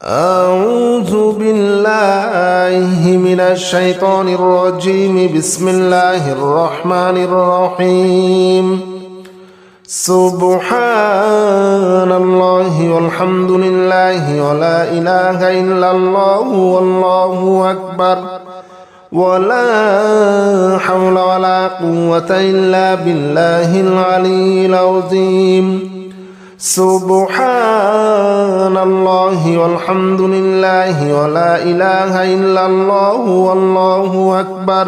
أعوذ بالله من الشيطان الرجيم. بسم الله الرحمن الرحيم. سبحان الله والحمد لله ولا إله إلا الله والله أكبر ولا حول ولا قوة إلا بالله العلي العظيم. سبحان الله والحمد لله ولا إله إلا الله والله أكبر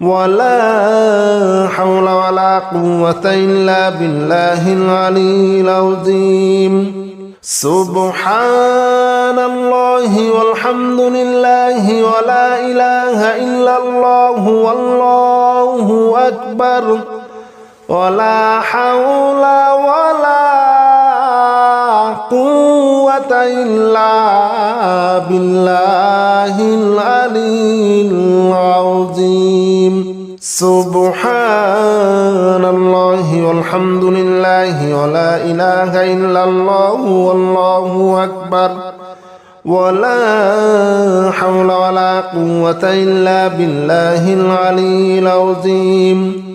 ولا حول ولا قوة إلا بالله العلي العظيم. سبحان الله والحمد لله ولا إله إلا الله والله أكبر ولا حول ولا قوة إلا بالله العلي العظيم. سبحان الله والحمد لله ولا إله إلا الله والله أكبر ولا حول ولا قوة إلا بالله العلي العظيم.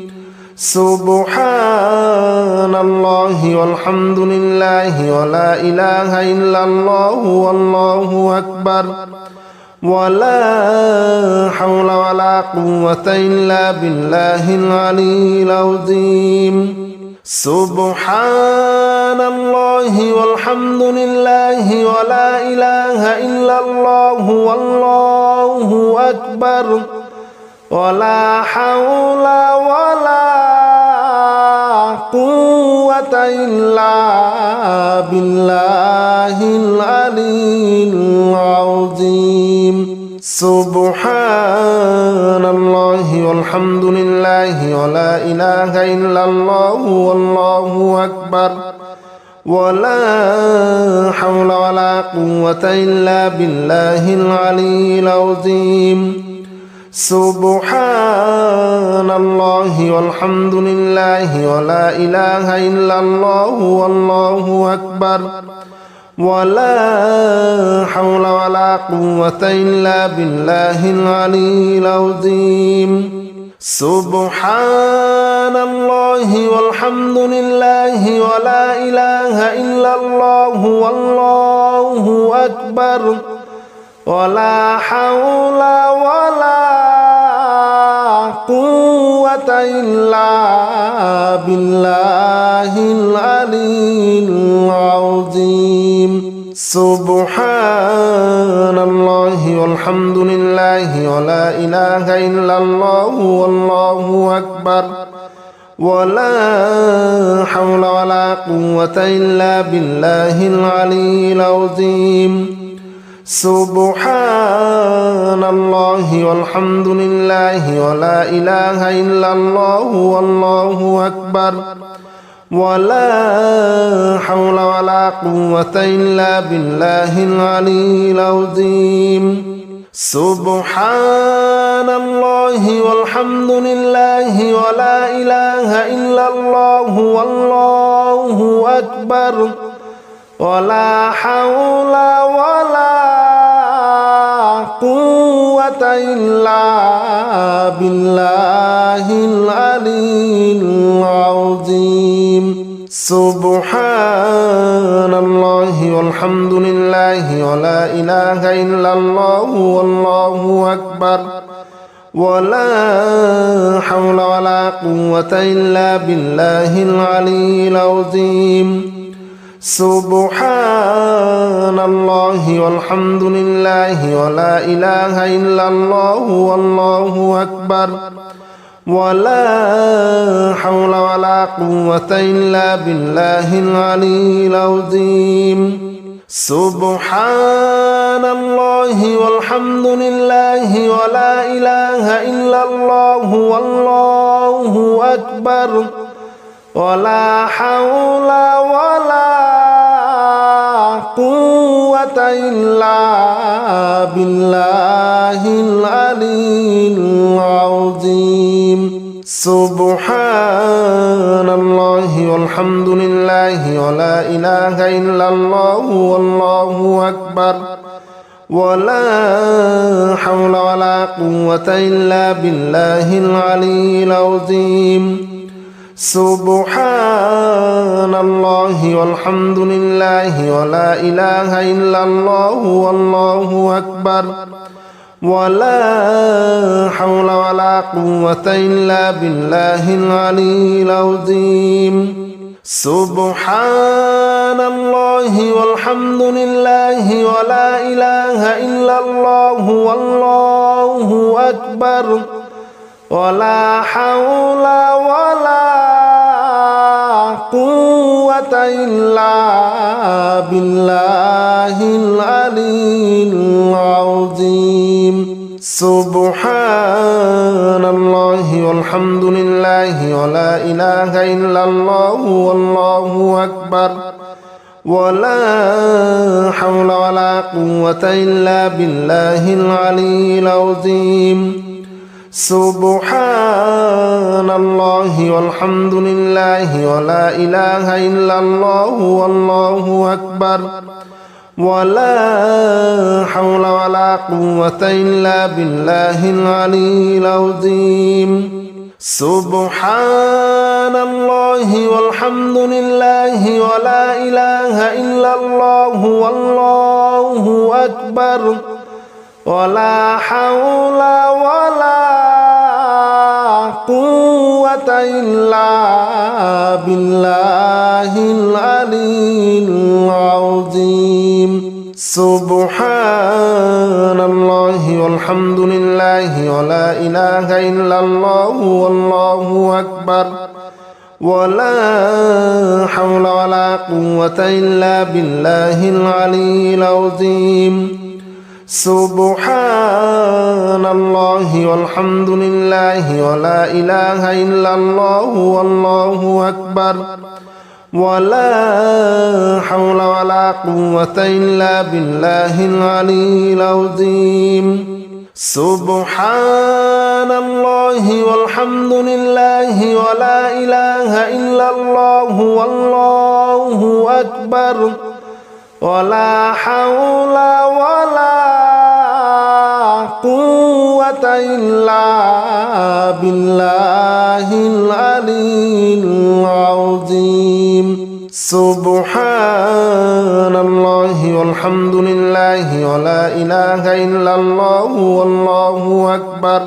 سبحان الله والحمد لله ولا إله إلا الله والله أكبر ولا حول ولا قوة إلا بالله العلي العظيم. سبحان الله والحمد لله ولا إله إلا الله والله أكبر ولا حول ولا قوة إلا بالله العلي العظيم. سبحان الله والحمد لله ولا إله إلا الله والله أكبر ولا حول ولا قوة إلا بالله العلي العظيم. سبحان الله والحمد لله ولا إله إلا الله والله أكبر ولا حول ولا قوة إلا بالله العلي العظيم. سبحان الله والحمد لله ولا إله إلا الله والله أكبر ولا حول ولا قوة إلا بالله العلي العظيم. سبحان الله والحمد لله ولا إله إلا الله والله أكبر ولا حول ولا قوة إلا بالله العلي العظيم. سبحان الله والحمد لله ولا إله إلا الله والله أكبر ولا حول ولا قوة إلا بالله العلي العظيم. سبحان الله والحمد لله ولا إله إلا الله والله أكبر ولا حول ولا قوة إلا بالله العلي العظيم. سبحان الله والحمد لله ولا إله إلا الله والله أكبر ولا حول ولا قوة إلا بالله العلي العظيم. سبحان الله والحمد لله ولا إله إلا الله والله أكبر ولا حول ولا قوة إلا بالله العلي العظيم. سبحان الله والحمد لله ولا إله إلا الله والله أكبر ولا حول ولا قوة إلا بالله العلي العظيم. سبحان الله والحمد لله ولا إله إلا الله والله أكبر ولا حول ولا قوة إلا بالله العلي العظيم سبحان الله والحمد لله ولا إله إلا الله والله أكبر ولا حول ولا قوة إلا بالله العلي العظيم سبحان الله والحمد لله ولا إله إلا الله والله أكبر ولا حول ولا قوة إلا بالله العلي العظيم سبحان الله والحمد لله ولا إله إلا الله والله أكبر ولا حول ولا قوة إلا بالله العلي العظيم سبحان الله والحمد لله ولا إله إلا الله والله أكبر ولا حول ولا قوة إلا بالله العلي العظيم سبحان الله والحمد لله ولا إله إلا الله والله أكبر ولا حول ولا قوة إلا بالله العلي العظيم سبحان الله والحمد لله ولا إله إلا الله والله أكبر ولا حول ولا قوة إلا بالله العلي العظيم سبحان الله والحمد لله ولا إله إلا الله والله أكبر ولا حول ولا قوة إلا بالله العلي العظيم سبحان الله والحمد لله ولا إله إلا الله والله أكبر ولا حول ولا قوة إلا بالله العلي العظيم سبحان الله والحمد لله ولا إله إلا الله والله أكبر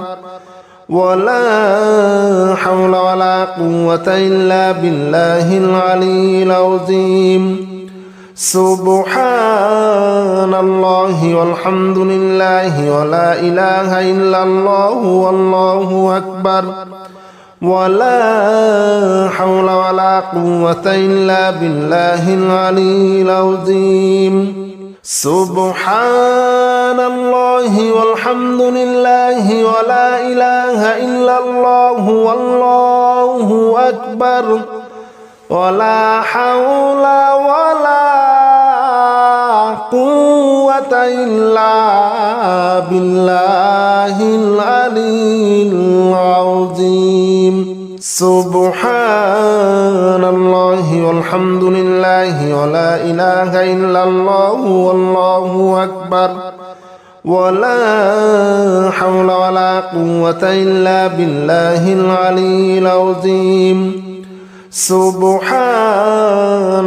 ولا حول ولا قوة إلا بالله العلي العظيم سبحان الله والحمد لله ولا إله إلا الله والله أكبر ولا حول ولا قوة إلا بالله العلي العظيم سبحان الله والحمد لله ولا إله إلا الله والله أكبر ولا حول ولا قوة إلا بالله العلي العظيم سبحان الله والحمد لله ولا إله إلا الله والله أكبر ولا حول ولا قوة إلا بالله العلي العظيم سبحان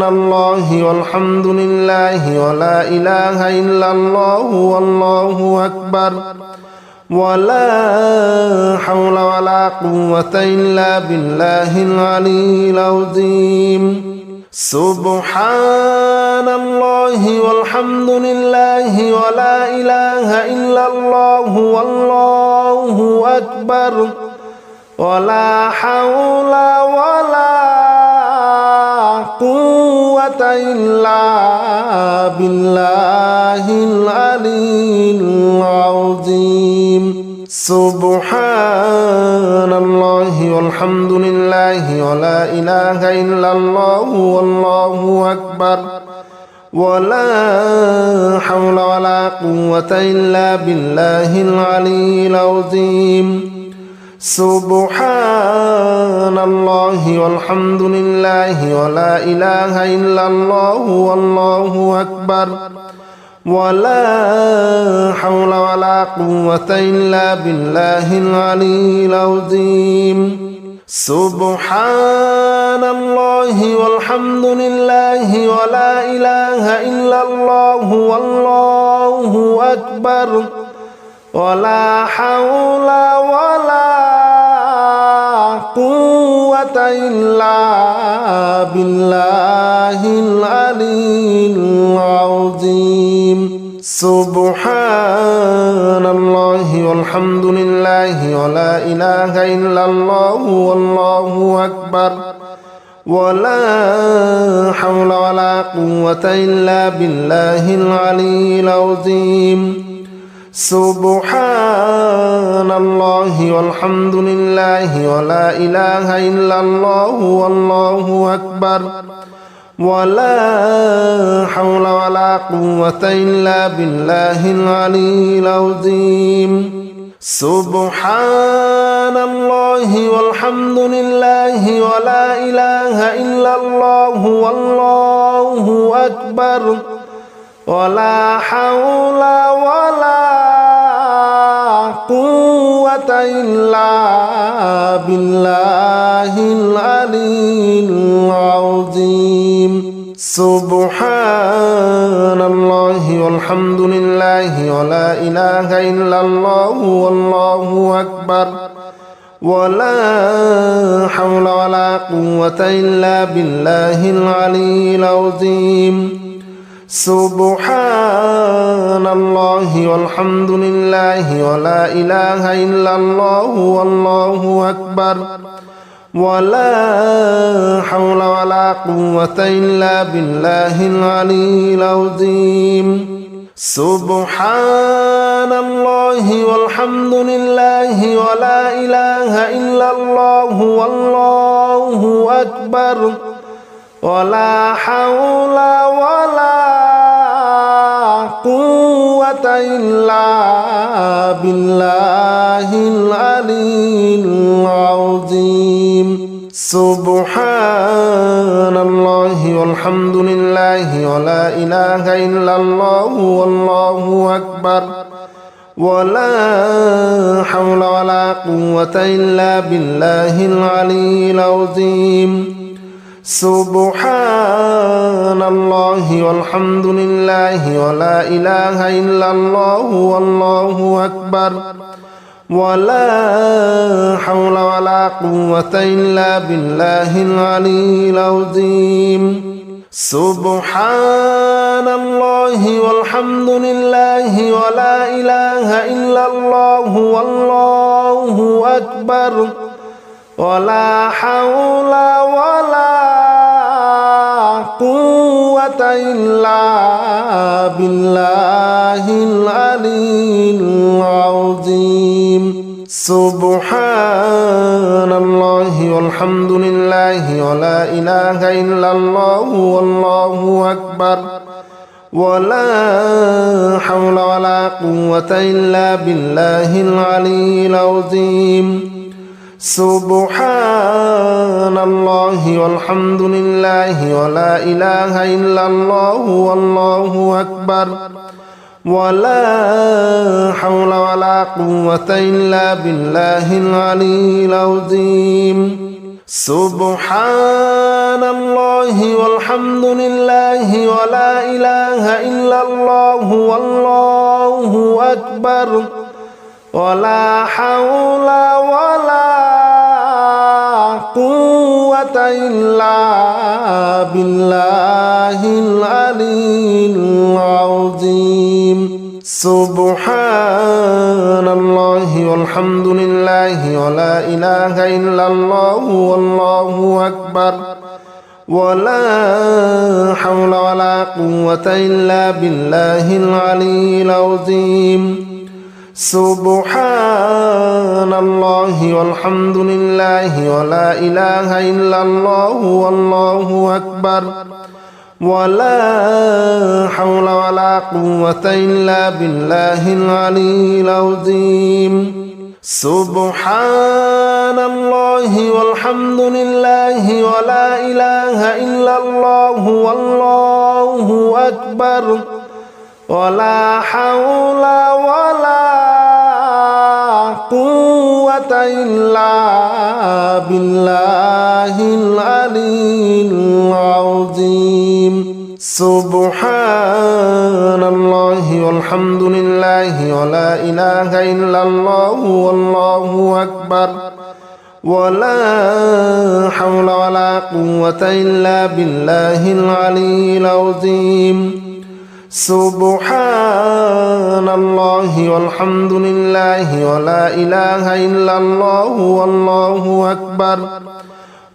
الله والحمد لله ولا إله إلا الله والله أكبر ولا حول ولا قوة إلا بالله العلي العظيم سبحان الله والحمد لله ولا إله إلا الله والله أكبر ولا حول ولا قوة إلا بالله العلي العظيم سبحان الله والحمد لله ولا إله إلا الله والله أكبر ولا حول ولا قوة إلا بالله العلي العظيم سبحان الله والحمد لله ولا إله إلا الله والله أكبر ولا حول ولا قوة إلا بالله العلي العظيم سبحان الله والحمد لله ولا إله إلا الله والله أكبر ولا حول ولا قوة إلا بالله العلي العظيم سبحان الله والحمد لله ولا إله إلا الله والله أكبر ولا حول ولا قوة إلا بالله العلي العظيم سبحان الله والحمد لله ولا إله إلا الله والله أكبر ولا حول ولا قوة إلا بالله العلي العظيم سبحان الله والحمد لله ولا إله إلا الله والله أكبر ولا حول ولا قوة إلا بالله العلي العظيم سبحان الله والحمد لله ولا إله إلا الله والله أكبر ولا حول ولا قوة إلا بالله العلي العظيم سبحان الله والحمد لله ولا إله إلا الله والله أكبر ولا حول ولا قوة إلا بالله العلي العظيم سبحان الله والحمد لله ولا إله إلا الله والله أكبر ولا حول ولا قوة إلا بالله العلي العظيم سبحان الله والحمد لله ولا إله إلا الله والله أكبر ولا حول ولا قوة إلا بالله العلي العظيم سبحان الله والحمد لله ولا إله إلا الله والله أكبر ولا حول ولا قوة إلا بالله العلي العظيم سبحان الله والحمد لله ولا إله إلا الله والله أكبر ولا حول ولا قوة إلا بالله العلي العظيم سبحان الله والحمد لله ولا إله إلا الله والله أكبر ولا حول ولا قوة إلا بالله العلي العظيم سبحان الله والحمد لله ولا إله إلا الله والله أكبر ولا حول ولا قوة إلا بالله العلي العظيم سبحان الله والحمد لله ولا إله إلا الله والله أكبر ولا حول ولا قوة إلا بالله العلي العظيم سبحان الله والحمد لله ولا إله إلا الله والله أكبر ولا حول ولا قوة إلا بالله العلي العظيم سبحان الله والحمد لله ولا إله إلا الله والله أكبر ولا حول ولا قوة إلا بالله العلي العظيم سبحان الله والحمد لله ولا إله إلا الله والله أكبر ولا حول ولا قوة إلا بالله العلي العظيم سبحان الله والحمد لله ولا إله إلا الله والله أكبر ولا حول ولا قوة إلا بالله العلي العظيم سبحان الله والحمد لله ولا إله إلا الله والله أكبر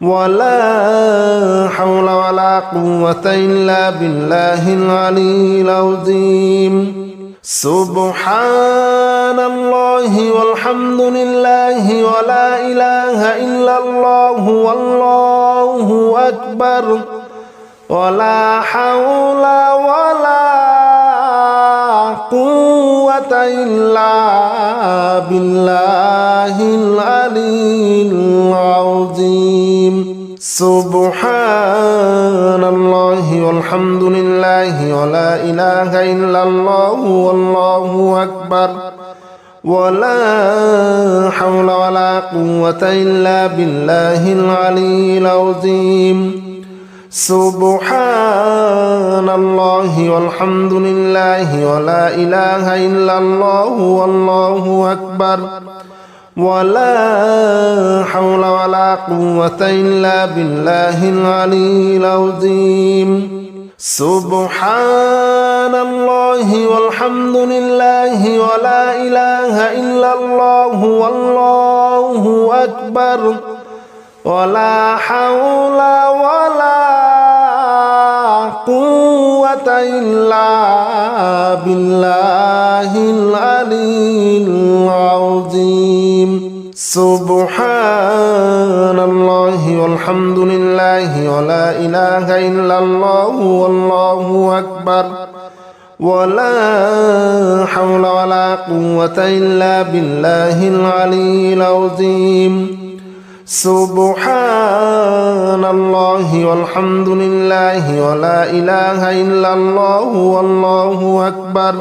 ولا حول ولا قوة إلا بالله العلي العظيم سبحان الله والحمد لله ولا إله إلا الله والله أكبر ولا حول ولا قوة إلا بالله العلي العظيم سبحان الله والحمد لله ولا إله إلا الله والله أكبر ولا حول ولا قوة إلا بالله العلي العظيم سبحان الله والحمد لله ولا إله إلا الله والله أكبر ولا حول ولا قوة إلا بالله العلي العظيم سبحان الله والحمد لله ولا إله إلا الله والله أكبر ولا حول ولا قوة إلا بالله العلي العظيم سبحان الله والحمد لله ولا إله إلا الله والله أكبر ولا حول ولا قوة إلا بالله العلي العظيم سبحان الله والحمد لله ولا إله إلا الله والله أكبر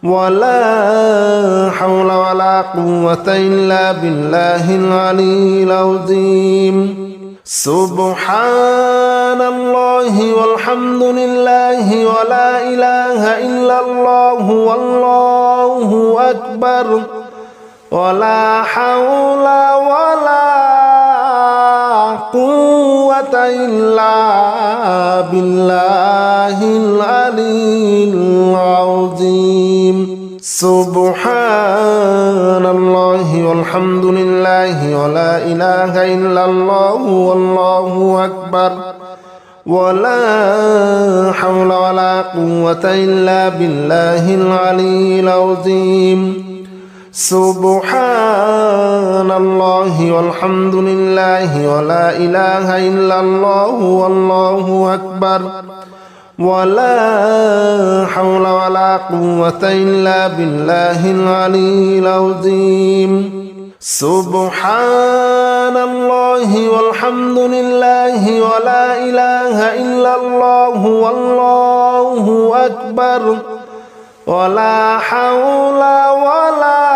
ولا حول ولا قوة إلا بالله العلي العظيم سبحان الله والحمد لله ولا إله إلا الله والله أكبر ولا حول ولا قوة إلا بالله العلي العظيم سبحان الله والحمد لله ولا إله إلا الله والله أكبر ولا حول ولا قوة إلا بالله العلي العظيم سبحان الله والحمد لله ولا إله إلا الله والله أكبر ولا حول ولا قوة إلا بالله العلي العظيم سبحان الله والحمد لله ولا إله إلا الله والله أكبر ولا حول ولا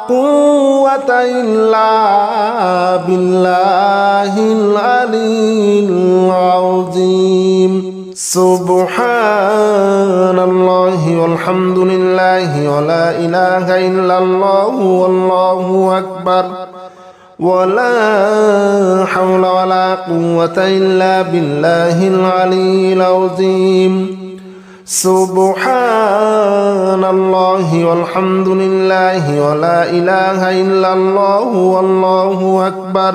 قوة إلا بالله العلي العظيم سبحان الله والحمد لله ولا إله إلا الله والله أكبر ولا حول ولا قوة إلا بالله العلي العظيم سبحان الله والحمد لله ولا إله إلا الله والله أكبر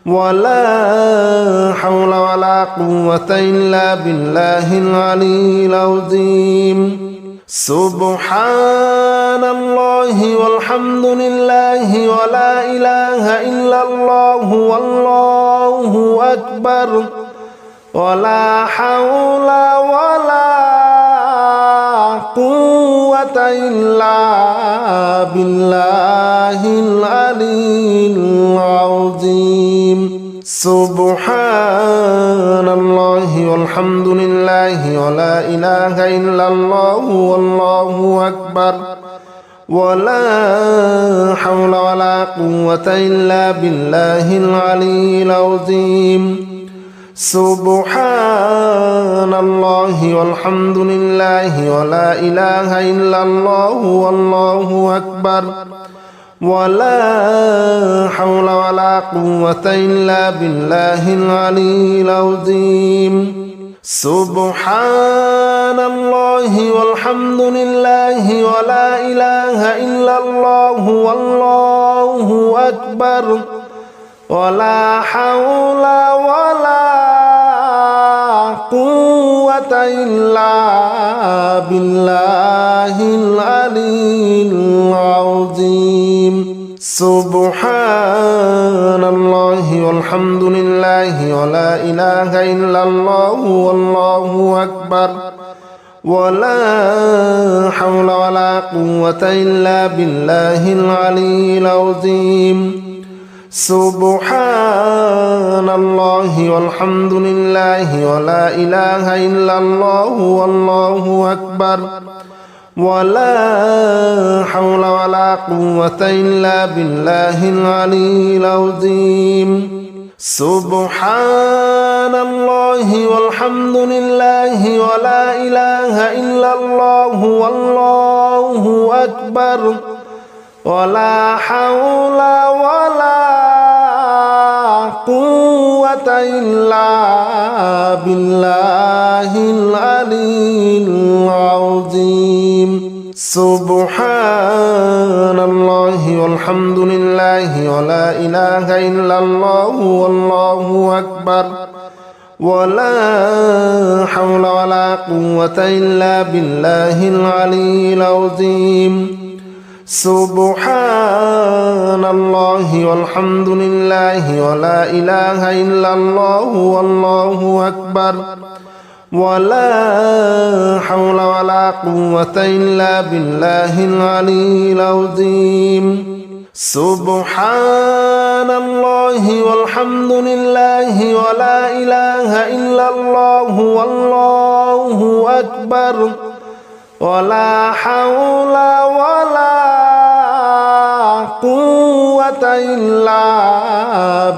ولا حول ولا قوة إلا بالله العلي العظيم سبحان الله والحمد لله ولا إله إلا الله والله أكبر ولا حول ولا قوة إلا بالله العلي العظيم سبحان الله والحمد لله ولا إله إلا الله والله أكبر ولا حول ولا قوة إلا بالله العلي العظيم سبحان الله والحمد لله ولا إله إلا الله والله أكبر ولا حول ولا قوة إلا بالله العلي العظيم سبحان الله والحمد لله ولا إله إلا الله والله أكبر ولا حول ولا قوة إلا بالله العلي العظيم سبحان الله والحمد لله ولا إله إلا الله والله أكبر ولا حول ولا قوة إلا بالله العلي العظيم سبحان الله والحمد لله ولا إله إلا الله والله أكبر ولا حول ولا قوة إلا بالله العلي العظيم سبحان الله والحمد لله ولا إله إلا الله والله أكبر ولا حول ولا قوة إلا بالله العلي العظيم سبحان الله والحمد لله ولا إله إلا الله والله أكبر ولا حول ولا قوة إلا بالله العلي العظيم سبحان الله والحمد لله ولا إله إلا الله والله أكبر ولا حول ولا قوة إلا بالله العلي العظيم سبحان الله والحمد لله ولا إله إلا الله والله أكبر ولا حول ولا قوة إلا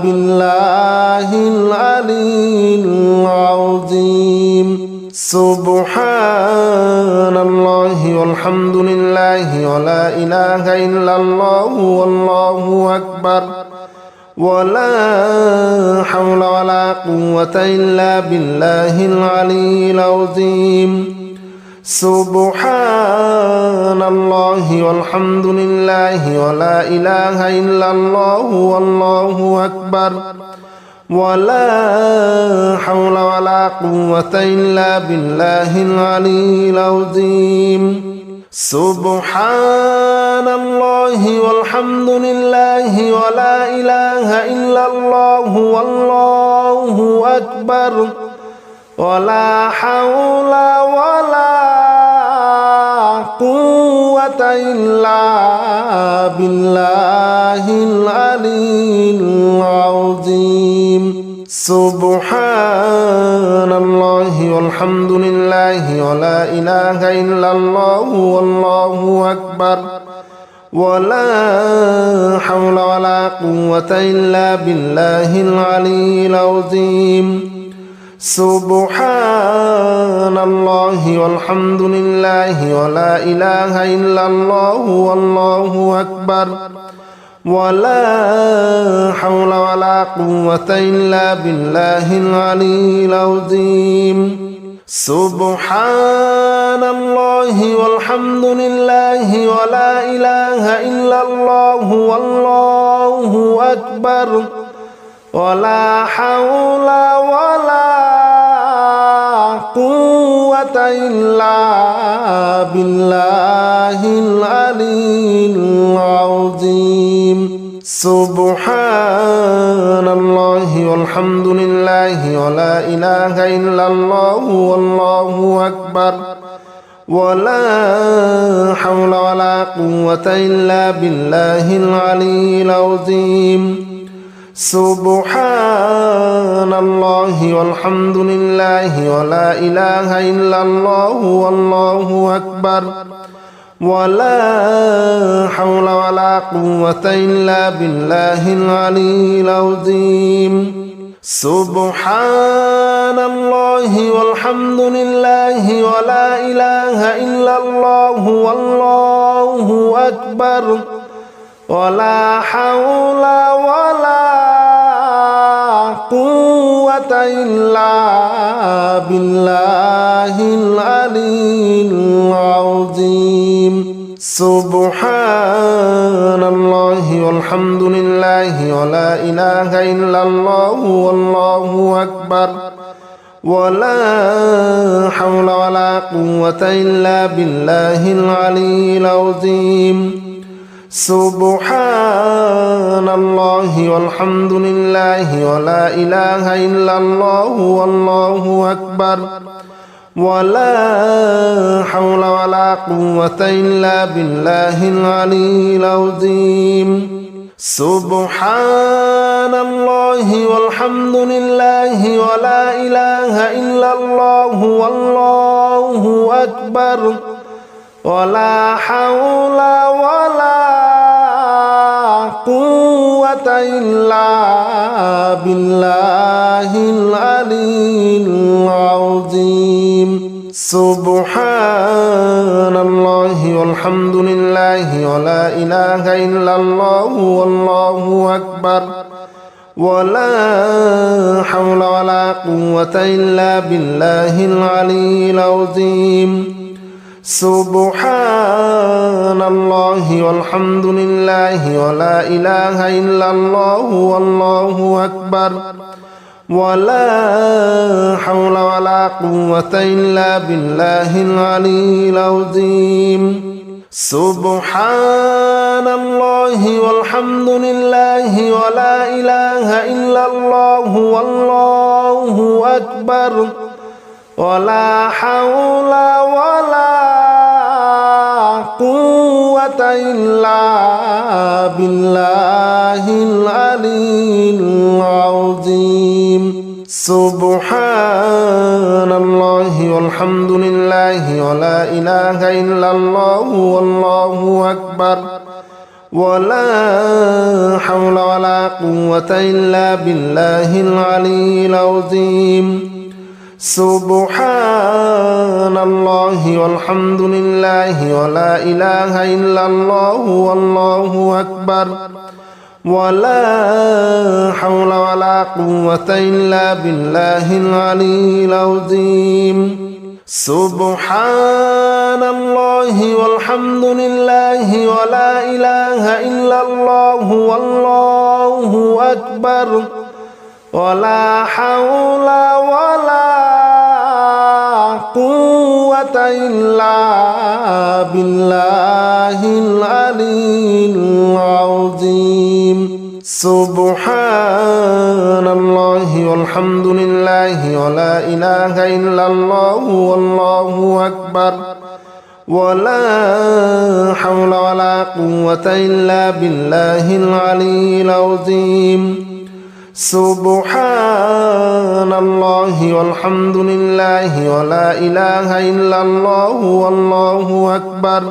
بالله العلي العظيم سبحان الله والحمد لله ولا إله إلا الله والله أكبر ولا حول ولا قوة إلا بالله العلي العظيم سبحان الله والحمد لله ولا إله إلا الله والله أكبر ولا حول ولا قوة إلا بالله العلي العظيم سبحان الله والحمد لله ولا إله إلا الله والله أكبر ولا حول ولا قوة إلا بالله العلي العظيم سبحان الله والحمد لله ولا إله إلا الله والله أكبر ولا حول ولا قوة إلا بالله العلي العظيم سبحان الله والحمد لله ولا إله إلا الله والله أكبر ولا حول ولا قوة إلا بالله العلي العظيم سبحان الله والحمد لله ولا إله إلا الله والله أكبر ولا حول ولا قوة إلا بالله العلي العظيم سبحان الله والحمد لله ولا إله إلا الله والله أكبر ولا حول ولا قوة إلا بالله العلي العظيم سبحان الله والحمد لله ولا إله إلا الله والله أكبر ولا حول ولا قوة إلا بالله العلي العظيم سبحان الله والحمد لله ولا إله إلا الله والله أكبر ولا حول ولا قوة إلا بالله العلي العظيم سبحان الله والحمد لله ولا إله إلا الله والله أكبر ولا حول ولا قوة إلا بالله العلي العظيم سبحان الله والحمد لله ولا إله إلا الله والله أكبر ولا حول ولا قوة إلا بالله العلي العظيم سبحان الله والحمد لله ولا إله إلا الله والله أكبر ولا حول ولا قوة إلا بالله العلي العظيم سبحان الله والحمد لله ولا إله إلا الله والله أكبر ولا حول ولا قوة إلا بالله العلي العظيم سبحان الله والحمد لله ولا إله إلا الله والله أكبر ولا حول ولا قوة إلا بالله العلي العظيم سبحان الله والحمد لله ولا إله إلا الله والله أكبر ولا حول ولا قوة إلا بالله العلي العظيم سبحان الله والحمد لله ولا إله إلا الله والله أكبر ولا حول ولا قوة إلا بالله العلي العظيم سبحان الله والحمد لله ولا إله إلا الله والله أكبر ولا حول ولا قوة إلا بالله العلي العظيم سبحان الله والحمد لله ولا إله إلا الله والله أكبر ولا حول ولا قوة إلا بالله العلي العظيم سبحان الله والحمد لله ولا إله إلا الله والله أكبر ولا حول ولا قوة إلا بالله العلي العظيم سبحان الله والحمد لله ولا إله إلا الله والله أكبر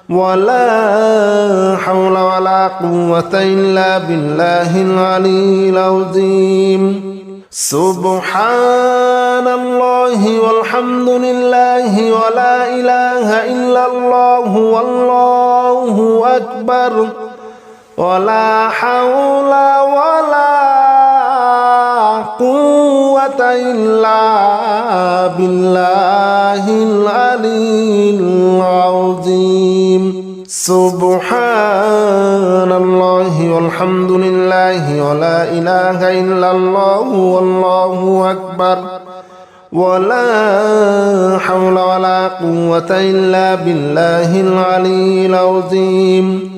ولا حول ولا قوة إلا بالله العلي العظيم سبحان الله والحمد لله ولا إله إلا الله والله أكبر ولا حول ولا قوة إلا بالله العلي العظيم سبحان الله والحمد لله ولا إله إلا الله والله أكبر ولا حول ولا قوة إلا بالله العلي العظيم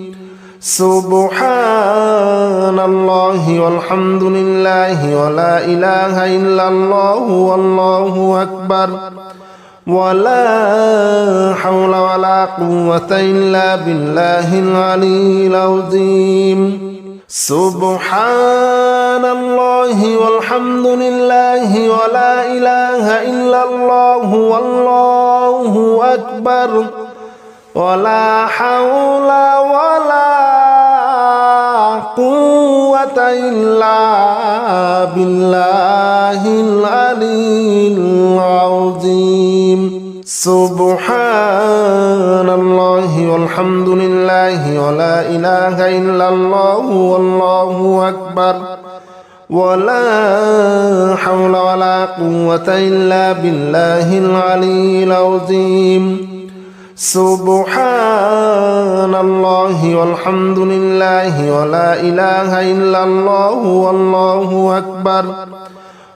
سبحان الله والحمد لله ولا إله إلا الله والله أكبر ولا حول ولا قوة إلا بالله العلي العظيم سبحان الله والحمد لله ولا إله إلا الله والله أكبر ولا حول ولا قوة إلا بالله العلي العظيم سبحان الله والحمد لله ولا إله إلا الله والله أكبر ولا حول ولا قوة إلا بالله العلي العظيم سبحان الله والحمد لله ولا إله إلا الله والله أكبر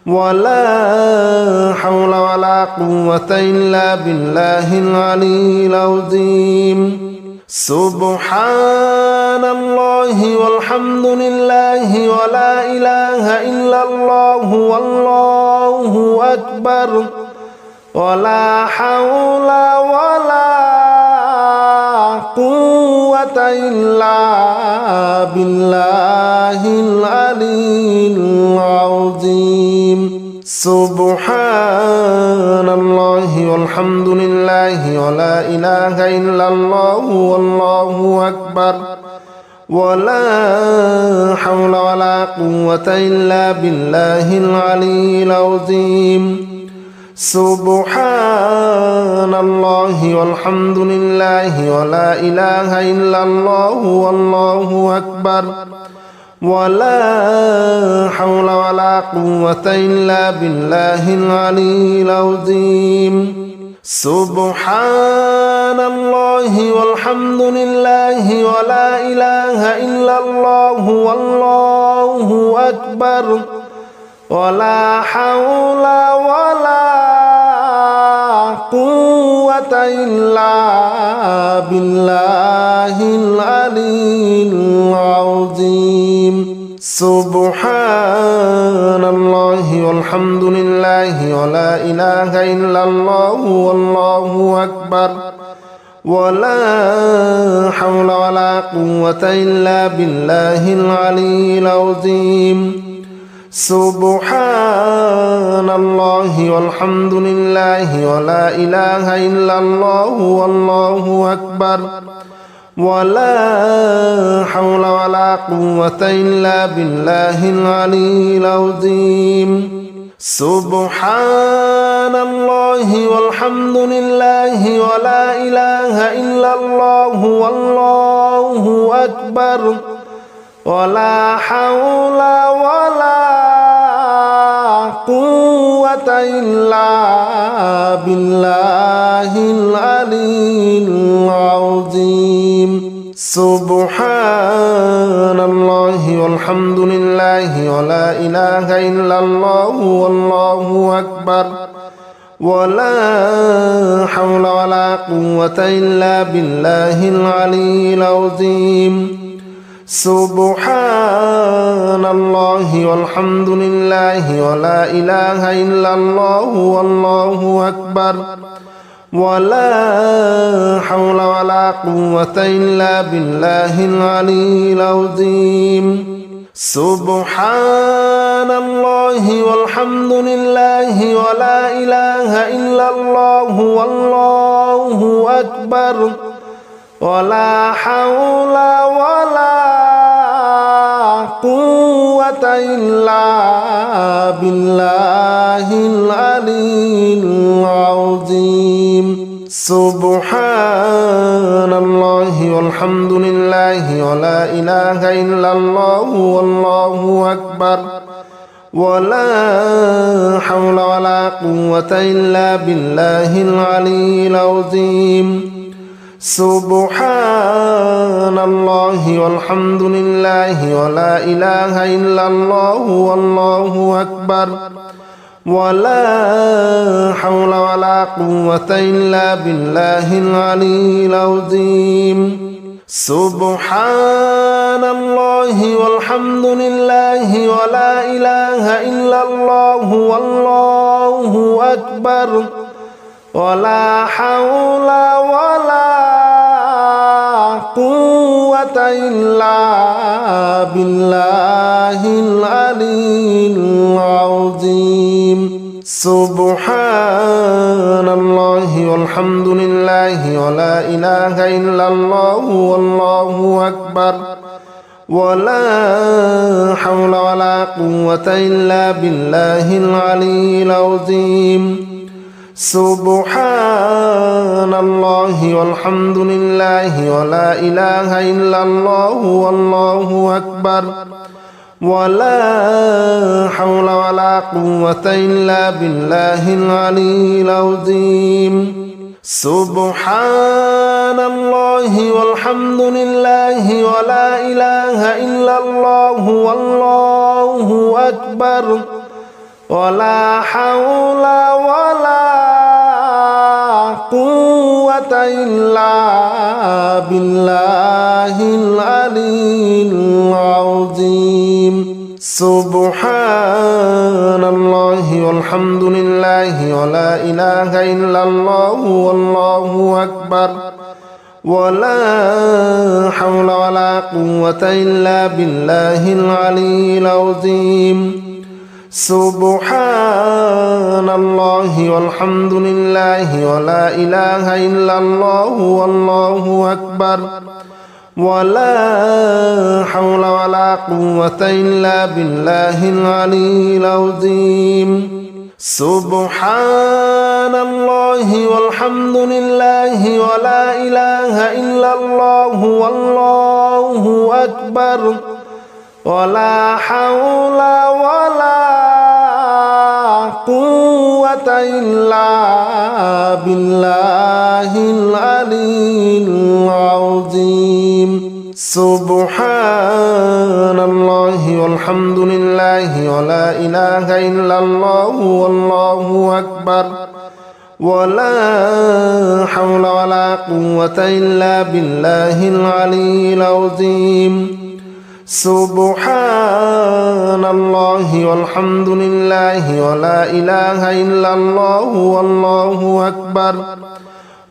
ولا حول ولا قوة إلا بالله العلي العظيم سبحان الله والحمد لله ولا إله إلا الله والله أكبر ولا حول ولا قوة إلا بالله العلي العظيم سبحان الله والحمد لله ولا إله إلا الله والله أكبر ولا حول ولا قوة إلا بالله العلي العظيم سبحان الله والحمد لله ولا إله إلا الله والله أكبر ولا حول ولا قوة إلا بالله العلي العظيم سبحان الله والحمد لله ولا إله إلا الله والله أكبر ولا حول ولا قوة إلا بالله العلي العظيم سبحان الله والحمد لله ولا إله إلا الله والله أكبر ولا حول ولا قوة إلا بالله العلي العظيم سبحان الله والحمد لله ولا إله إلا الله والله أكبر ولا حول ولا قوة إلا بالله العلي العظيم سبحان الله والحمد لله ولا إله إلا الله والله أكبر ولا حول ولا قوة إلا بالله العلي العظيم سبحان الله والحمد لله ولا إله إلا الله والله أكبر ولا حول ولا قوة إلا بالله العلي العظيم سبحان الله والحمد لله ولا إله إلا الله والله أكبر ولا حول ولا قوة إلا بالله العلي العظيم سبحان الله والحمد لله ولا إله إلا الله والله أكبر ولا حول ولا قوة إلا بالله العلي العظيم سبحان الله والحمد لله ولا إله إلا الله والله أكبر ولا حول ولا قوة إلا بالله العلي العظيم سبحان الله والحمد لله ولا إله إلا الله والله أكبر ولا حول ولا قوة إلا بالله العلي العظيم سبحان الله والحمد لله ولا إله إلا الله والله أكبر ولا حول ولا قوة إلا بالله العلي العظيم سبحان الله والحمد لله ولا إله إلا الله والله أكبر ولا حول ولا قوة إلا بالله العلي العظيم سبحان الله والحمد لله ولا إله إلا الله والله أكبر ولا حول ولا قوة إلا بالله العلي العظيم سبحان الله والحمد لله ولا إله إلا الله والله أكبر ولا حول ولا قوة إلا بالله العلي العظيم سبحان الله والحمد لله ولا إله إلا الله والله أكبر ولا حول ولا قوة إلا بالله العلي العظيم سبحان الله والحمد لله ولا إله إلا الله والله أكبر ولا حول ولا قوة إلا بالله العلي العظيم سبحان الله والحمد لله ولا إله إلا الله والله أكبر ولا حول ولا قوة إلا بالله العلي العظيم سبحان الله والحمد لله ولا إله إلا الله والله أكبر ولا حول ولا قوة إلا بالله العلي العظيم سبحان الله والحمد لله ولا إله إلا الله والله أكبر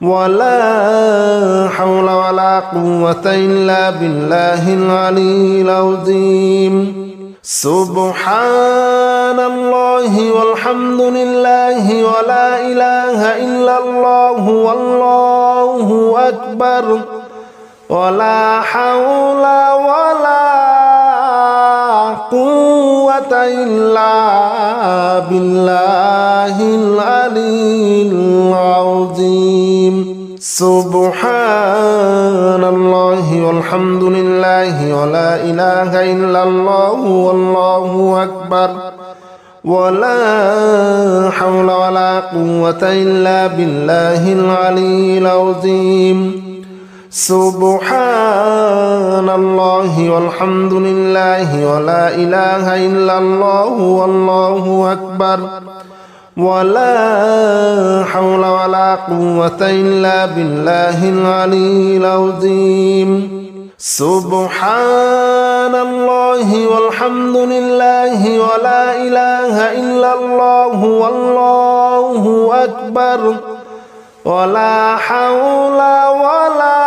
ولا حول ولا قوة إلا بالله العلي العظيم سبحان الله والحمد لله ولا إله إلا الله والله أكبر ولا حول ولا قوة إلا بالله العلي العظيم سبحان الله والحمد لله ولا إله إلا الله والله أكبر ولا حول ولا قوة إلا بالله العلي العظيم سبحان الله والحمد لله ولا إله إلا الله والله أكبر ولا حول ولا قوة إلا بالله العلي العظيم سبحان الله والحمد لله ولا إله إلا الله والله أكبر ولا حول ولا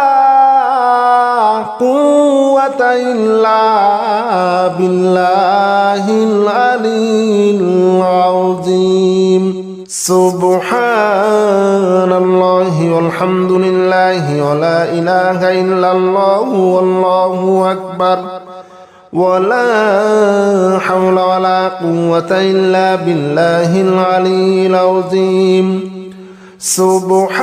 قوة إلا بالله العلي العظيم سبحان الله والحمد لله ولا إله إلا الله والله أكبر ولا حول ولا قوة إلا بالله العلي العظيم سبحان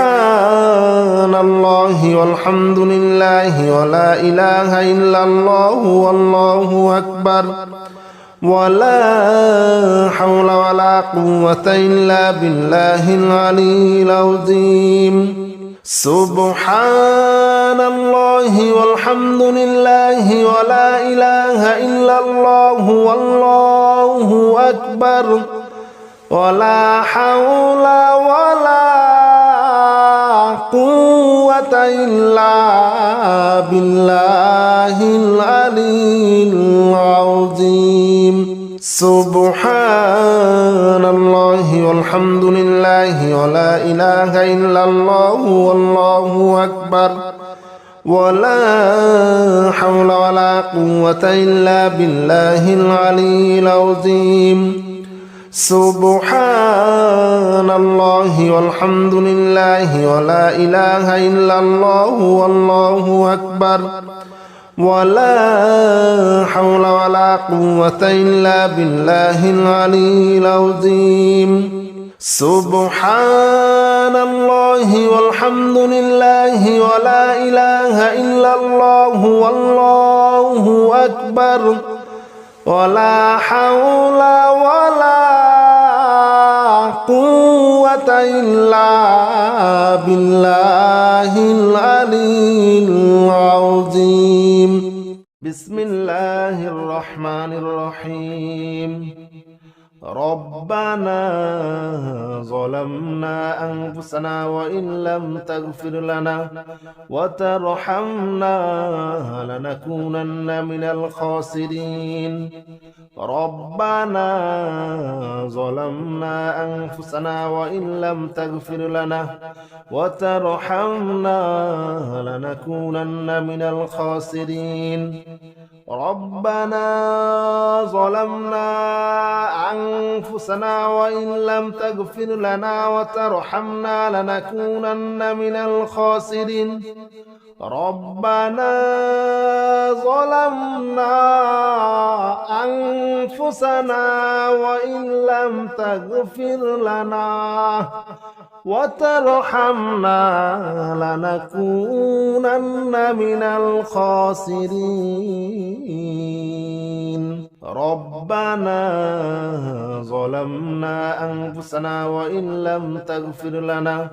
الله والحمد لله ولا إله إلا الله والله أكبر ولا حول ولا قوة إلا بالله العلي العظيم سبحان الله والحمد لله ولا إله إلا الله والله أكبر ولا حول ولا قوة إلا بالله العلي العظيم سبحان الله والحمد لله ولا إله إلا الله والله أكبر ولا حول ولا قوة إلا بالله العلي العظيم سبحان الله والحمد لله ولا إله إلا الله والله أكبر ولا حول ولا قوة إلا بالله العلي العظيم سبحان الله والحمد لله ولا إله إلا الله والله أكبر ولا حول ولا قوة إلا بالله العلي العظيم بسم الله الرحمن الرحيم ربنا ظلمنا أنفسنا وإن لم تغفر لنا وترحمنا لنكونن من الخاسرين ربنا ظلمنا أنفسنا وإن لم تغفر لنا وترحمنا لنكونن من الخاسرين ربنا ظلمنا أنفسنا وإن لم تغفر لنا وترحمنا لنكونن من الخاسرين ربنا ظلمنا أنفسنا وإن لم تغفر لنا وترحمنا لنكونن من الخاسرين ربنا ظلمنا أنفسنا وإن لم تغفر لنا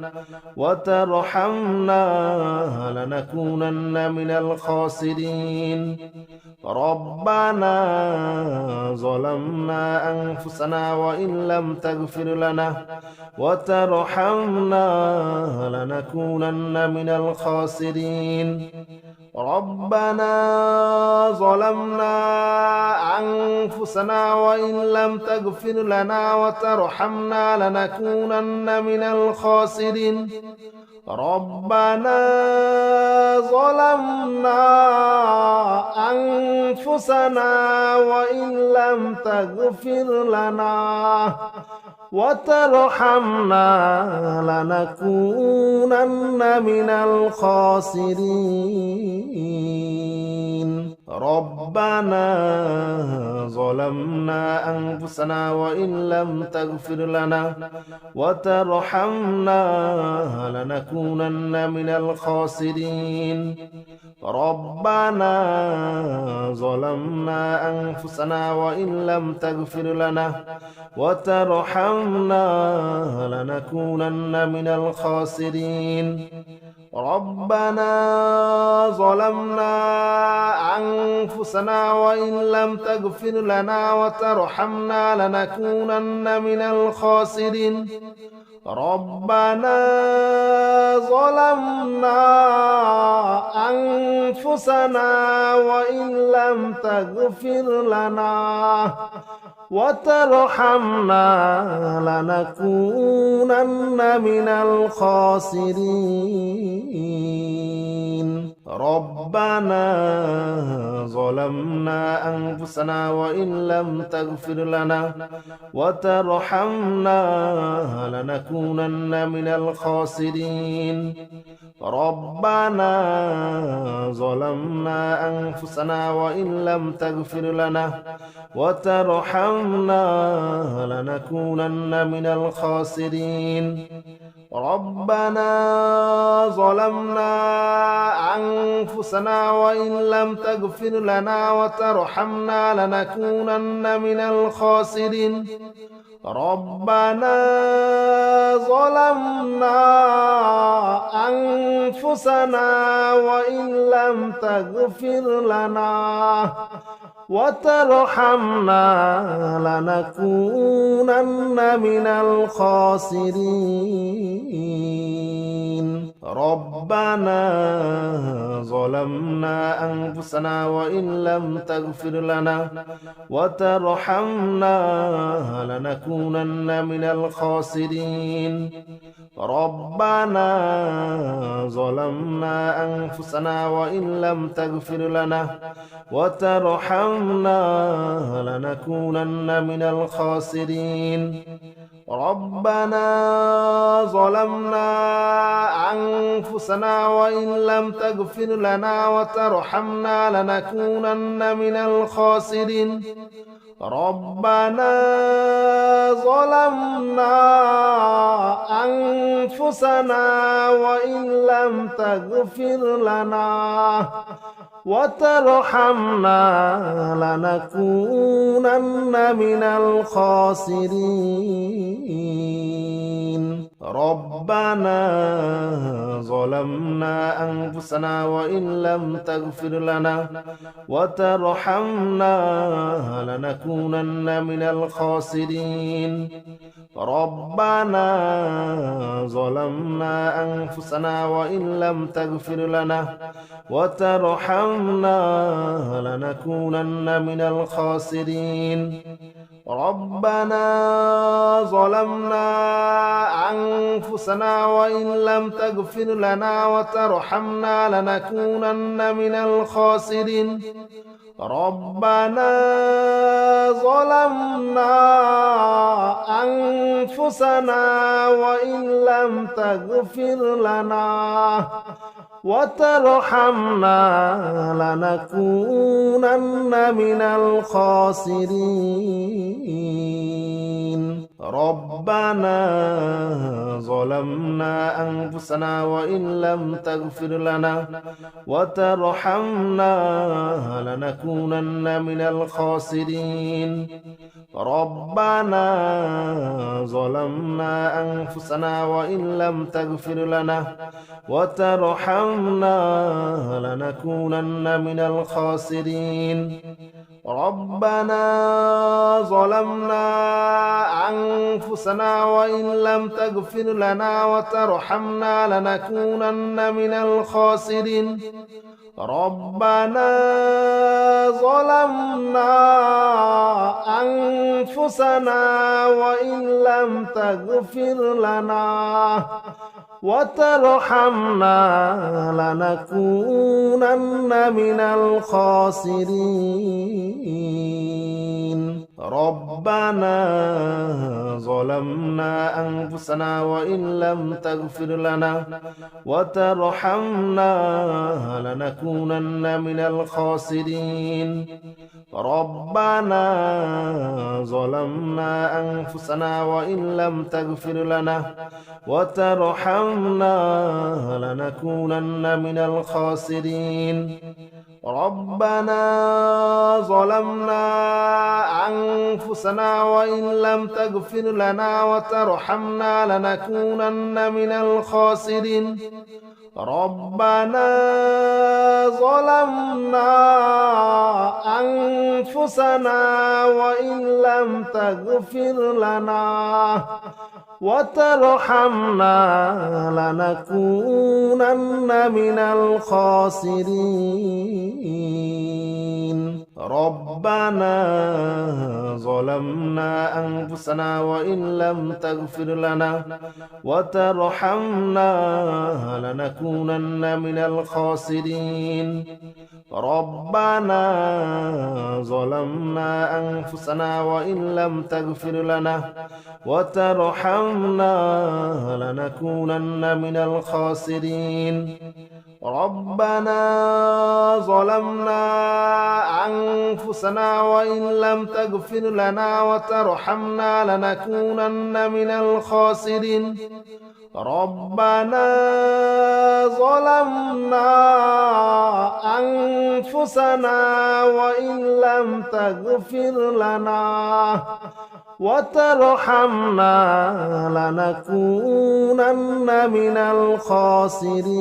وترحمنا لنكونن من الخاسرين ربنا ظلمنا أنفسنا وإن لم تغفر لنا وترحمنا لنكونن من الخاسرين ربنا ظلمنا أنفسنا وإن لم تغفر لنا وترحمنا لنكونن من الخاسرين ربنا ظلمنا أنفسنا وإن لم تغفر لنا وترحمنا لنكونن من الخاسرين ربنا ظلمنا أنفسنا وإن لم تغفر لنا وترحمنا لنكونن من الخاسرين ربنا ظلمنا أنفسنا وإن لم تغفر لنا وترحمنا لنكونن من الخاسرين ربنا ظلمنا أنفسنا وإن لم تغفر لنا وترحمنا لنكونن من الخاسرين ربنا ظلمنا أنفسنا وإن لم تغفر لنا وترحمنا لنكونن من الخاسرين ربنا ظلمنا أنفسنا وإن لم تغفر لنا وترحمنا لنكونن من الخاسرين ربنا ظلمنا أنفسنا وإن لم تغفر لنا وترحمنا لنكونن من الخاسرين ربنا ظلمنا أنفسنا وإن لم تغفر لنا وترحمنا لنكونن من الخاسرين ربنا ظلمنا أنفسنا وإن لم تغفر لنا وترحمنا لنكونن من الخاسرين ربنا ظلمنا أنفسنا وإن لم تغفر لنا وترحمنا لنكونن من الخاسرين ربنا ظلمنا أنفسنا وإن لم تغفر لنا وترحمنا لنكونن من الخاسرين ربنا ظلمنا أنفسنا وإن لم تغفر لنا وترحمنا لنكونن من الخاسرين ربنا ظلمنا أنفسنا وإن لم تغفر لنا وترحمنا لنكونن من الخاسرين ربنا ظلمنا أنفسنا وإن لم تغفر لنا وترحمنا لنكونن من الخاسرين ربنا ظلمنا أنفسنا وإن لم تغفر لنا وترحمنا لنكونن من الخاسرين ربنا ظلمنا أنفسنا وإن لم تغفر لنا وترحمنا لنكونن من الخاسرين ربنا ظلمنا أنفسنا وإن لم تغفر لنا وترحمنا لنكونن من الخاسرين ربنا ظلمنا أنفسنا وإن لم تغفر لنا وترحمنا لنكونن من الخاسرين ربنا ظلمنا أنفسنا وإن لم تغفر لنا وترحمنا لنكونن من الخاسرين ربنا ظلمنا أنفسنا وإن لم تغفر لنا وترحمنا لنكونن من الخاسرين ربنا ظلمنا أنفسنا وإن لم تغفر لنا وترحمنا لنكونن من الخاسرين ربنا ظلمنا أنفسنا وإن لم تغفر لنا وترحمنا لنكونن من الخاسرين ربنا ظلمنا أنفسنا وإن لم تغفر لنا وترحمنا لنكونن من الخاسرين ربنا ظلمنا أنفسنا وإن لم تغفر لنا وترحمنا لنكونن من الخاسرين ربنا ظلمنا أنفسنا وإن لم تغفر لنا وترحمنا لنكونن من الخاسرين ربنا ظلمنا أنفسنا وإن لم تغفر لنا وترحمنا لنكونن من الخاسرين ربنا ظلمنا أنفسنا وإن لم تغفر لنا وترحمنا لنكونن من الخاسرين ربنا ظلمنا أنفسنا وإن لم تغفر لنا وترحمنا لنكونن من الخاسرين ربنا ظلمنا أنفسنا وإن لم تغفر لنا وترحمنا لنكونن من الخاسرين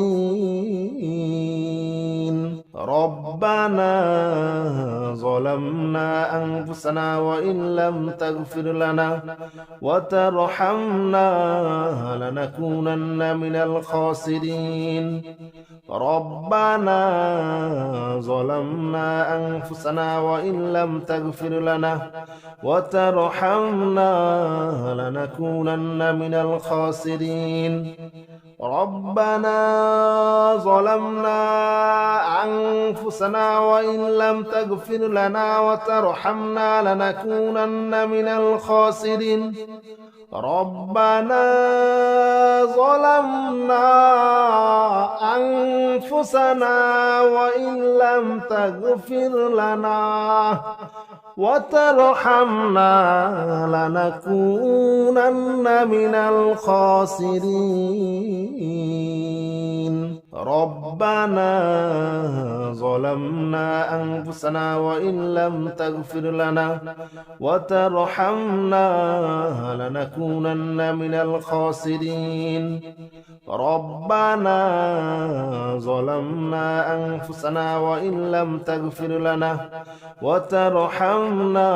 ربنا ظلمنا أنفسنا وإن لم تغفر لنا وترحمنا لنكونن من الخاسرين ربنا ظلمنا أنفسنا وإن لم تغفر لنا وترحمنا لنكونن من الخاسرين ربنا ظلمنا أنفسنا وإن لم تغفر لنا وترحمنا لنكونن من الخاسرين ربنا ظلمنا أنفسنا وإن لم تغفر لنا وترحمنا لنكونن من الخاسرين ربنا ظلمنا أنفسنا وإن لم تغفر لنا وترحمنا لنكونن من الخاسرين ربنا ظلمنا أنفسنا وإن لم تغفر لنا وترحمنا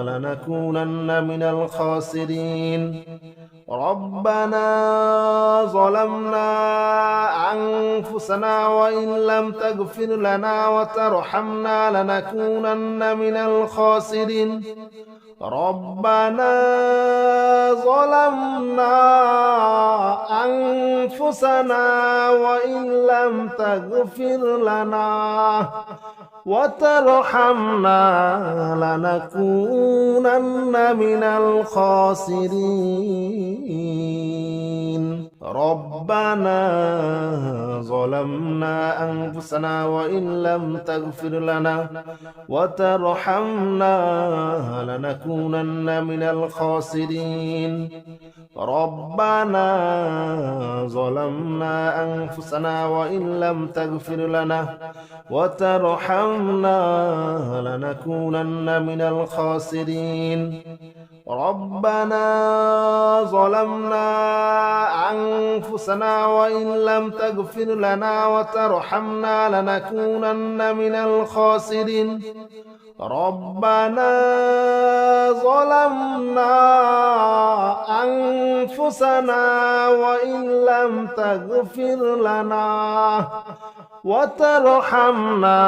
لنكونن من الخاسرين ربنا ظلمنا أنفسنا وإن لم تغفر لنا وترحمنا لنكونن من الخاسرين ربنا ظلمنا أنفسنا وإن لم تغفر لنا وترحمنا لنكونن من الخاسرين ربنا ظلمنا أنفسنا وإن لم تغفر لنا وترحمنا لنكونن من الخاسرين ربنا ظلمنا أنفسنا وإن لم تغفر لنا وترحمنا لنكونن من الخاسرين ربنا ظلمنا أنفسنا وإن لم تغفر لنا وترحمنا لنكونن من الخاسرين ربنا ظلمنا أنفسنا وإن لم تغفر لنا وترحمنا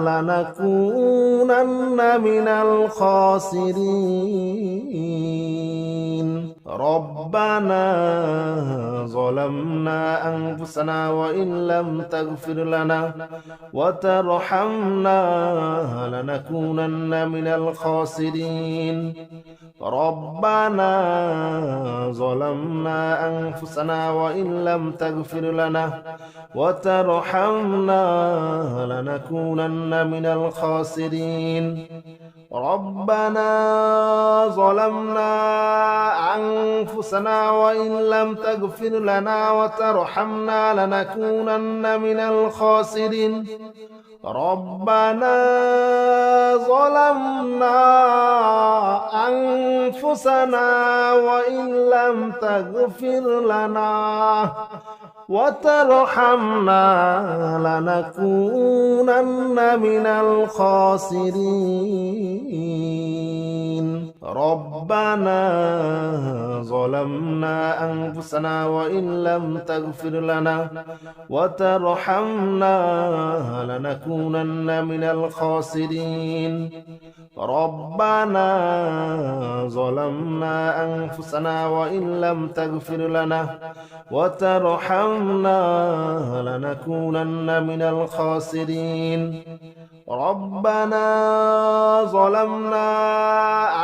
لنكونن من الخاسرين ربنا ظلمنا أنفسنا وإن لم تغفر لنا وترحمنا لنكونن من الخاسرين ربنا ظلمنا أنفسنا وإن لم تغفر لنا وترحمنا لنكونن من الخاسرين ربنا ظلمنا أنفسنا وإن لم تغفر لنا وترحمنا لنكونن من الخاسرين ربنا ظلمنا أنفسنا وإن لم تغفر لنا وترحمنا لنكونن من الخاسرين ربنا ظلمنا أنفسنا وإن لم تغفر لنا وترحمنا لنكونن من الخاسرين ربنا ظلمنا أنفسنا وإن لم تغفر لنا وترحمنا لنكونن من الخاسرين ربنا ظلمنا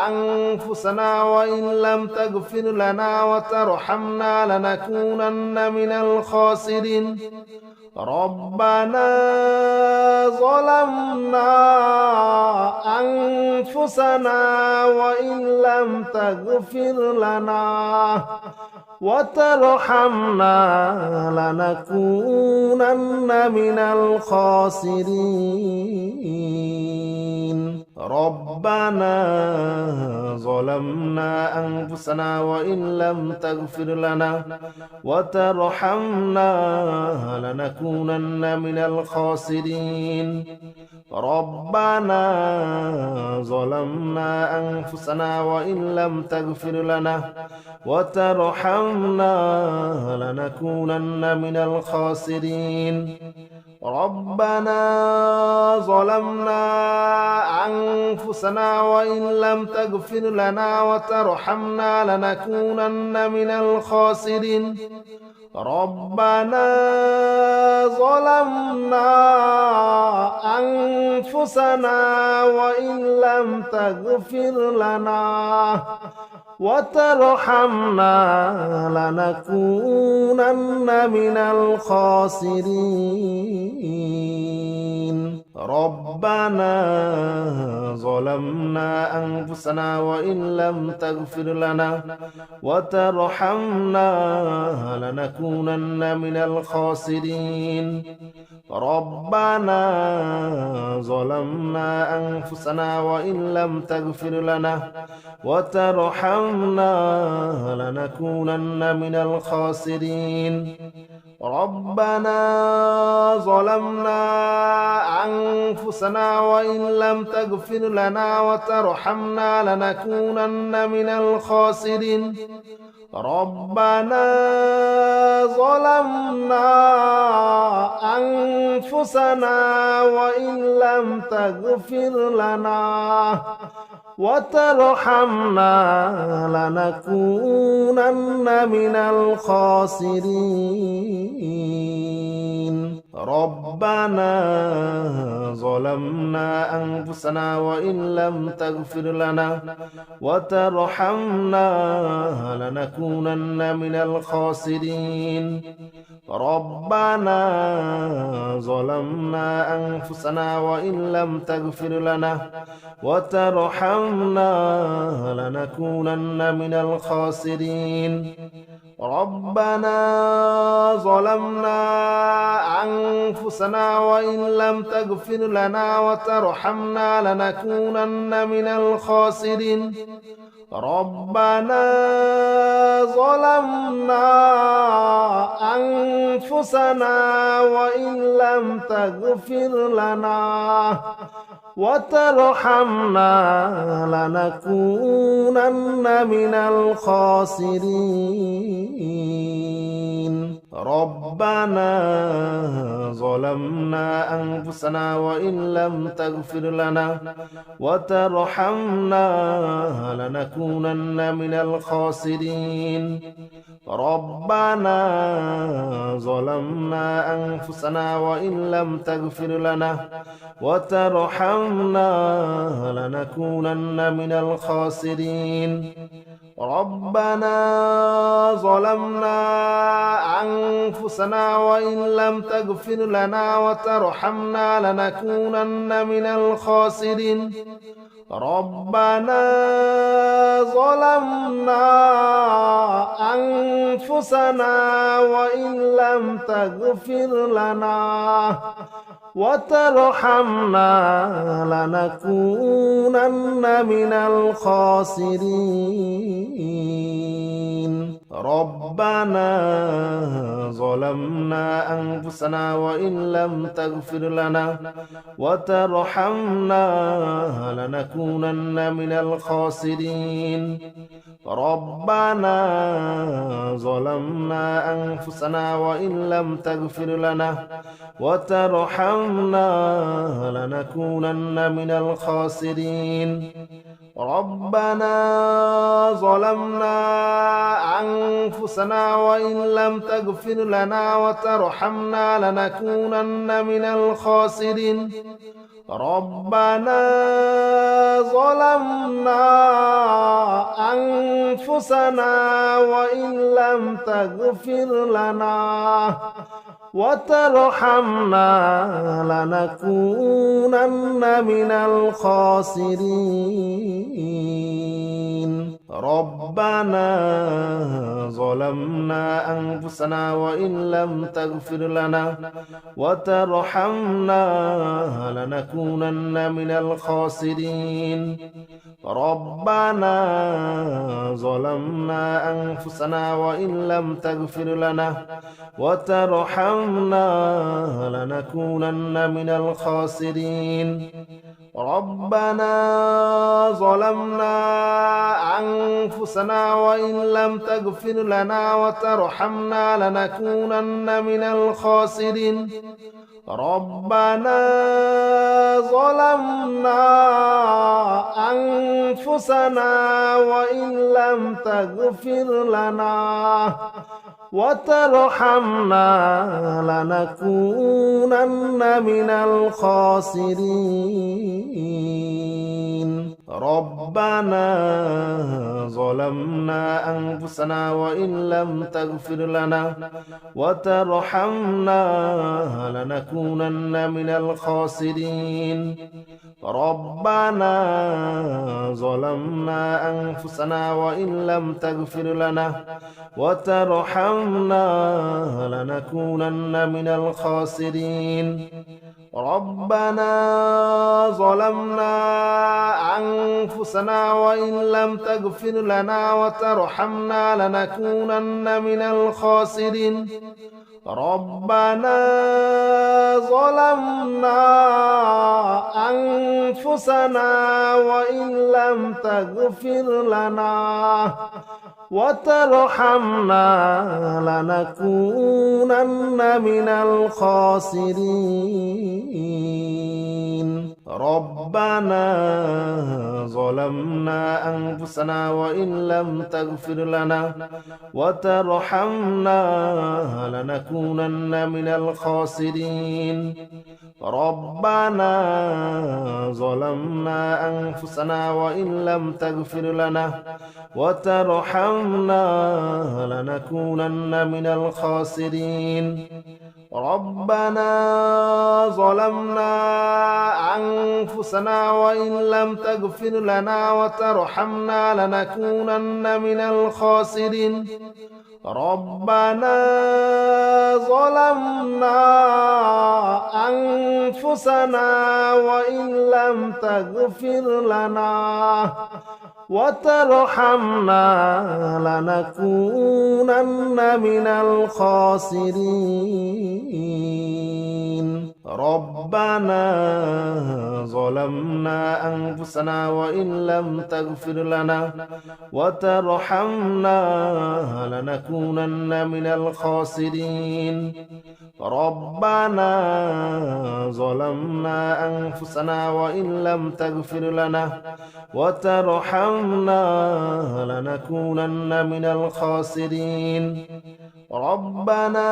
أنفسنا وإن لم تغفر لنا وترحمنا لنكونن من الخاسرين ربنا ظلمنا أنفسنا وإن لم تغفر لنا وترحمنا لنكونن من الخاسرين ربنا ظلمنا أنفسنا وإن لم تغفر لنا وترحمنا لنكونن من الخاسرين ربنا ظلمنا أنفسنا وإن لم تغفر لنا وترحمنا لنكونن من الخاسرين ربنا ظلمنا أنفسنا وإن لم تغفر لنا وترحمنا لنكونن من الخاسرين ربنا ظلمنا أنفسنا وإن لم تغفر لنا وترحمنا لنكونن من الخاسرين ربنا ظلمنا أنفسنا وإن لم تغفر لنا وترحمنا لنكونن من الخاسرين ربنا ظلمنا أنفسنا وإن لم تغفر لنا وترحمنا لنكونن من الخاسرين ربنا ظلمنا أنفسنا وإن لم تغفر لنا وترحمنا لنكونن من الخاسرين ربنا ظلمنا أنفسنا وإن لم تغفر لنا وترحمنا لنكونن من الخاسرين ربنا ظلمنا أنفسنا وإن لم تغفر لنا وترحمنا لنكونن من الخاسرين ربنا ظلمنا أنفسنا وإن لم تغفر لنا وترحمنا لنكونن من الخاسرين ربنا ظلمنا أنفسنا وإن لم تغفر لنا وترحمنا لنكونن من الخاسرين ربنا ظلمنا أنفسنا وإن لم تغفر لنا وترحمنا لنكونن من الخاسرين ربنا ظلمنا أنفسنا وإن لم تغفر لنا وترحمنا لنكونن من الخاسرين ربنا ظلمنا أنفسنا وإن لم تغفر لنا وترحمنا لنكونن من الخاسرين ربنا ظلمنا أنفسنا وإن لم تغفر لنا وترحمنا لنكونن من الخاسرين ربنا ظلمنا أنفسنا وإن لم تغفر لنا وترحمنا لنكونن من الخاسرين ربنا ظلمنا أنفسنا وإن لم تغفر لنا وترحمنا لنكونن من الخاسرين ربنا ظلمنا أنفسنا وإن لم تغفر لنا وترحمنا لنكونن من الخاسرين ربنا ظلمنا أنفسنا وإن لم تغفر لنا وترحمنا لنكونن من الخاسرين ربنا ظلمنا أنفسنا وإن لم تغفر لنا وترحمنا لنكونن من الخاسرين ربنا ظلمنا أنفسنا وإن لم تغفر لنا وترحمنا لنكونن من الخاسرين ربنا ظلمنا أنفسنا وإن لم تغفر لنا وترحمنا لنكونن من الخاسرين ربنا ظلمنا أنفسنا وإن لم تغفر لنا وترحمنا لنكونن من الخاسرين ربنا ظلمنا أنفسنا وإن لم تغفر لنا وترحمنا لنكونن من الخاسرين ربنا ظلمنا أنفسنا وإن لم تغفر لنا وترحمنا لنكونن من الخاسرين ربنا ظلمنا أنفسنا وإن لم تغفر لنا وترحمنا لنكونن من الخاسرين ربنا ظلمنا أنفسنا وإن لم تغفر لنا وترحمنا لنكونن من الخاسرين ربنا ظلمنا أنفسنا وإن لم تغفر لنا وترحمنا لنكونن من الخاسرين ربنا ظلمنا أنفسنا وإن لم تغفر لنا وترحمنا لنكونن من الخاسرين ربنا ظلمنا أنفسنا وإن لم تغفر لنا وترحمنا لنكونن من الخاسرين ربنا ظلمنا أنفسنا وإن لم تغفر لنا وترحمنا لنكونن من الخاسرين ربنا ظلمنا أنفسنا وإن لم تغفر لنا وترحمنا لنكونن من الخاسرين ربنا ظلمنا أنفسنا وإن لم تغفر لنا وترحمنا لنكونن من الخاسرين ربنا ظلمنا أنفسنا وإن لم تغفر لنا وترحمنا لنكونن من الخاسرين ربنا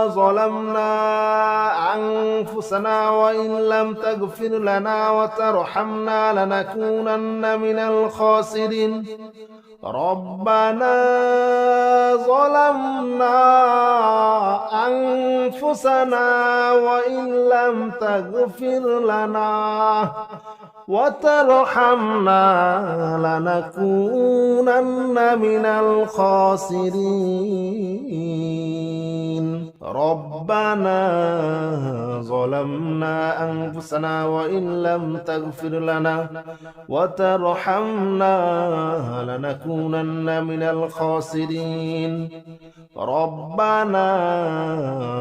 ظلمنا أنفسنا وإن لم تغفر لنا وترحمنا لنكونن من الخاسرين ربنا ظلمنا أنفسنا وإن لم تغفر لنا وترحمنا لنكونن من الخاسرين ربنا ظلمنا أنفسنا وإن لم تغفر لنا وترحمنا لنكونن من الخاسرين ربنا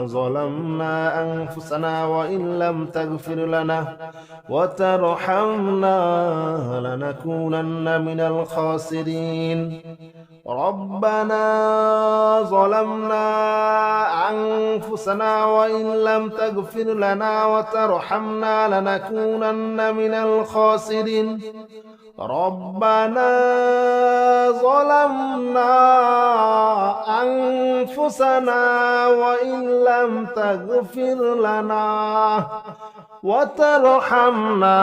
ظلمنا أنفسنا وإن لم تغفر لنا وترحمنا لنكونن من الخاسرين ربنا ظلمنا أنفسنا وإن لم تغفر لنا وترحمنا لنكونن من الخاسرين ربنا ظلمنا أنفسنا وإن لم تغفر لنا وترحمنا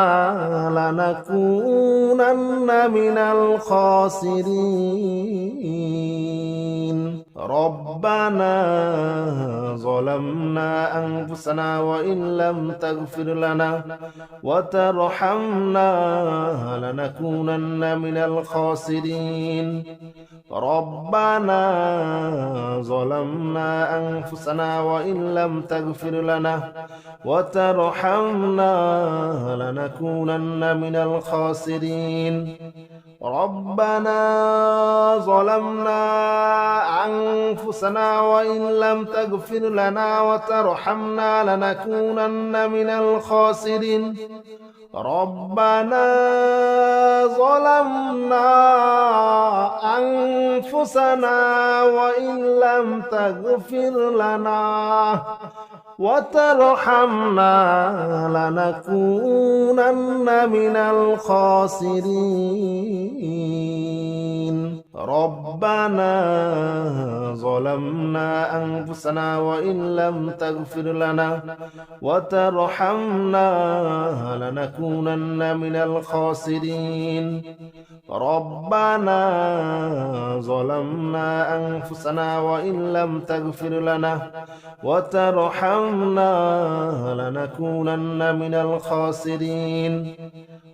لنكونن من الخاسرين ربنا ظلمنا أنفسنا وإن لم تغفر لنا وترحمنا لنكونن من الخاسرين ربنا ظلمنا أنفسنا وإن لم تغفر لنا وترحمنا لنكونن من الخاسرين ربنا ظلمنا أنفسنا وإن لم تغفر لنا وترحمنا لنكونن من الخاسرين ربنا ظلمنا أنفسنا وإن لم تغفر لنا وترحمنا لنكونن من الخاسرين ربنا ظلمنا أنفسنا وإن لم تغفر لنا وترحمنا لنكونن من الخاسرين ربنا ظلمنا أنفسنا وإن لم تغفر لنا وترحمنا لنكونن من الخاسرين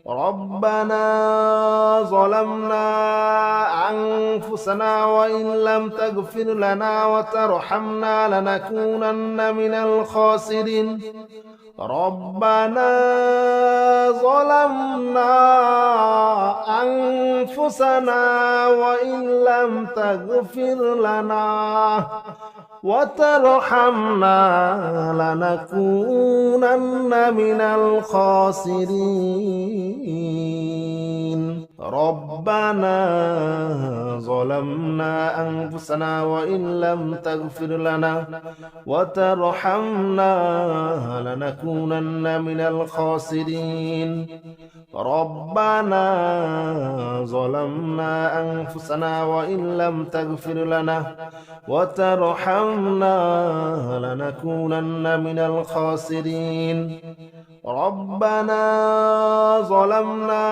ربنا ظلمنا أنفسنا وإن لم تغفر لنا وترحمنا لنكونن من الخاسرين ربنا ظلمنا أنفسنا وإن لم تغفر لنا وترحمنا لنكونن من الخاسرين ربنا ظلمنا أنفسنا وإن لم تغفر لنا وترحمنا لنكونن من الخاسرين ربنا ظلمنا أنفسنا وإن لم تغفر لنا وترحمنا لنكونن من الخاسرين ربنا ظلمنا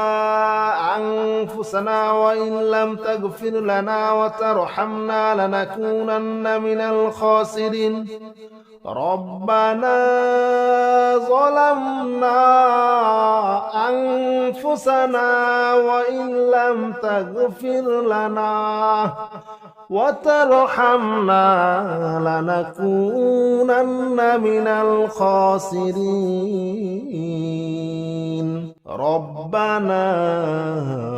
أنفسنا وإن لم تغفر لنا وترحمنا لنكونن من الخاسرين ربنا ظلمنا أنفسنا وإن لم تغفر لنا وترحمنا لنكونن من الخاسرين ربنا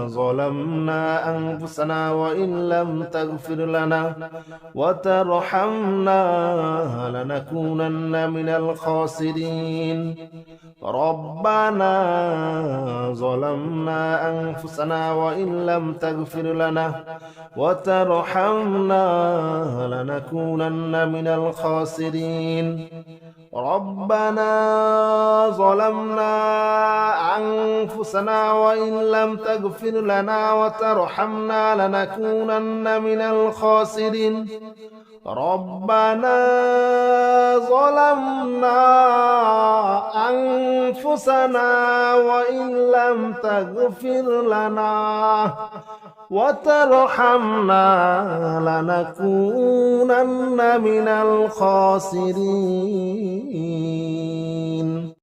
ظلمنا أنفسنا وإن لم تغفر لنا وترحمنا لنكونن من الخاسرين ربنا ظلمنا أنفسنا وإن لم تغفر لنا وترحمنا لنكونن من الخاسرين ربنا ظلمنا أنفسنا وإن لم تغفر لنا وترحمنا لنكونن من الخاسرين ربنا ظلمنا أنفسنا وإن لم تغفر لنا وترحمنا لنكونن من الخاسرين